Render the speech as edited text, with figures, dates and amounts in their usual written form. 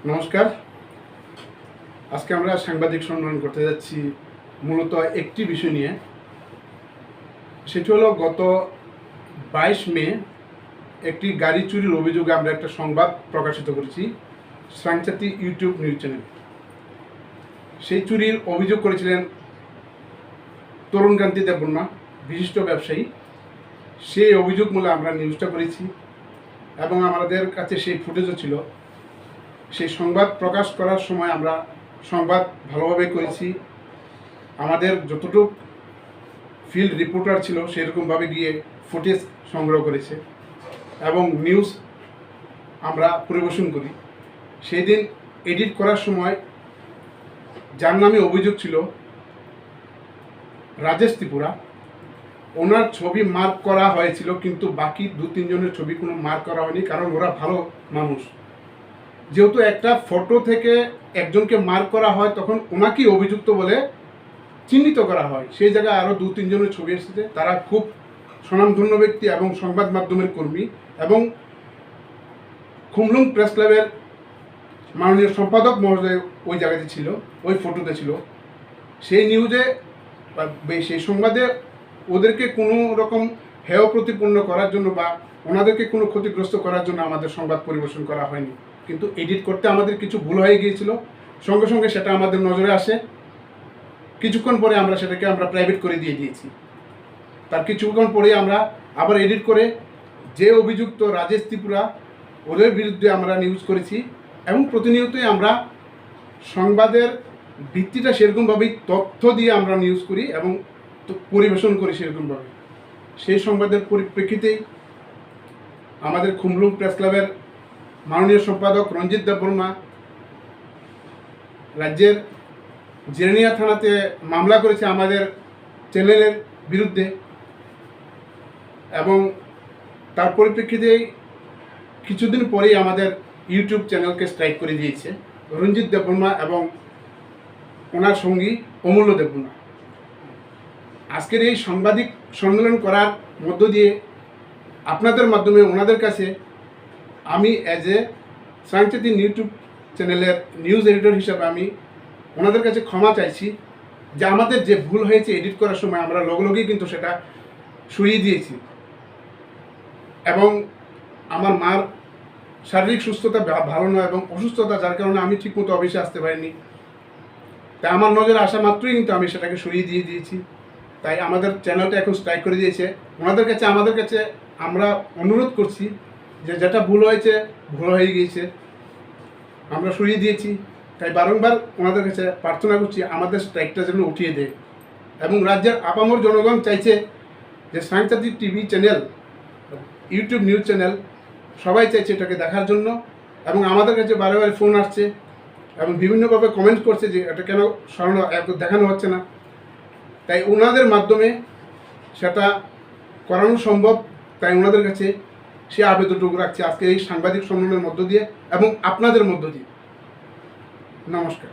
নমস্কার। আজকে আমরা সাংবাদিক সম্মেলন করতে যাচ্ছি মূলত একটি বিষয় নিয়ে। সেটি হলো গত 22 মে একটি গাড়ি চুরির অভিযোগে আমরা একটা সংবাদ প্রকাশিত করেছি স্বরাংচতি ইউটিউব নিউজ চ্যানেল। সেই চুরির অভিযোগ করেছিলেন তরুণকান্তি দেববর্মা, বিশিষ্ট ব্যবসায়ী। সেই অভিযোগ মূলে আমরা নিউজটা করেছি এবং আমাদের কাছে সেই ফুটেজও ছিল। সেই সংবাদ প্রকাশ করার সময় আমরা সংবাদ ভালোভাবে করেছি। আমাদের যতটুকু ফিল্ড রিপোর্টার ছিল সেরকমভাবে গিয়ে ফুটেজ সংগ্রহ করেছে এবং নিউজ আমরা পরিবেশন করি। সেই দিন এডিট করার সময় যার নামে অভিযোগ ছিল রাজেশ ত্রিপুরা, ওনার ছবি মার্ক করা হয়েছিল, কিন্তু বাকি 2-3 জনের ছবি কোনো মার্ক করা হয়নি, কারণ ওরা ভালো মানুষ। যেহেতু একটা ফটো থেকে একজনকে মার্ক করা হয় তখন ওনাকেই অভিযুক্ত বলে চিহ্নিত করা হয়। সেই জায়গায় আরও 2-3 জনের ছবি এসেছে। তারা খুব স্বনামধন্য ব্যক্তি এবং সংবাদ মাধ্যমের কর্মী এবং খুমলুং প্রেস ক্লাবের মাননীয় সম্পাদক মহোদয় ওই জায়গাতে ছিল, ওই ফটোতে ছিল। সেই নিউজে সেই সংবাদে ওদেরকে কোনো রকম হেয় প্রতিপন্ন করার জন্য বা ওনাদেরকে কোনো ক্ষতিগ্রস্ত করার জন্য আমাদের সংবাদ পরিবেশন করা হয়নি, কিন্তু এডিট করতে আমাদের কিছু ভুল হয়ে গিয়েছিল। সঙ্গে সঙ্গে সেটা আমাদের নজরে আসে। কিছুক্ষণ পরে আমরা সেটাকে প্রাইভেট করে দিয়েছি। তার কিছুক্ষণ পরে আমরা আবার এডিট করে যে অভিযুক্ত রাজেশ ত্রিপুরা, ওদের বিরুদ্ধে আমরা নিউজ করেছি এবং প্রতিনিয়তই আমরা সংবাদের ভিত্তিটা সেরকমভাবেই তথ্য দিয়ে আমরা নিউজ করি এবং পরিবেশন করি সেরকমভাবে। সেই সংবাদের পরিপ্রেক্ষিতেই আমাদের খুমলুং প্রেস ক্লাবের মাননীয় সম্পাদক রঞ্জিত দেববর্মা রাজ্যের জেরেনিয়া থানাতে মামলা করেছে আমাদের চ্যানেলের বিরুদ্ধে এবং তার পরিপ্রেক্ষিতেই কিছুদিন পরেই আমাদের ইউটিউব চ্যানেলকে স্ট্রাইক করে দিয়েছে রঞ্জিত দেববর্মা এবং ওনার সঙ্গী অমূল্য দেববর্মা। আজকের এই সাংবাদিক সম্মেলন করার মধ্য দিয়ে আপনাদের মাধ্যমে ওনাদের কাছে আমি অ্যাজ এ স্বরাংচতি ইউটিউব চ্যানেলের নিউজ এডিটর হিসাবে আমি ওনাদের কাছে ক্ষমা চাইছি যে আমাদের যে ভুল হয়েছে এডিট করার সময় আমরা লগেই কিন্তু সেটা সরিয়ে দিয়েছি এবং আমার মার শারীরিক সুস্থতা ভালো নয় এবং অসুস্থতা, যার কারণে আমি ঠিকমতো অফিসে আসতে পারিনি। তাই আমার নজরে আসা মাত্রই কিন্তু আমি সেটাকে সরিয়ে দিয়েছি। তাই আমাদের চ্যানেলটা এখন স্ট্রাইক করে দিয়েছে। আমাদের কাছে আমরা অনুরোধ করছি যে যেটা ভুল হয়েছে ভুল হয়ে গিয়েছে, আমরা সরিয়ে দিয়েছি। তাই বারংবার ওনাদের কাছে প্রার্থনা করছি আমাদের স্ট্রাইকটা যেন উঠিয়ে দেয় এবং রাজ্যের আপামর জনগণ চাইছে যে স্বরাংচতি TV channel, YouTube news channel সবাই চাইছে এটাকে দেখার জন্য এবং আমাদের কাছে বারে ফোন আসছে এবং বিভিন্নভাবে কমেন্ট করছে যে এটা কেন দেখানো হচ্ছে না। তাই ওনাদের মাধ্যমে সেটা করানো সম্ভব, তাই ওনাদের কাছে সে আবেদনটুকু রাখছে আজকে এই সাংবাদিক সম্মেলনের মধ্য দিয়ে এবং আপনাদের মধ্য দিয়ে। নমস্কার।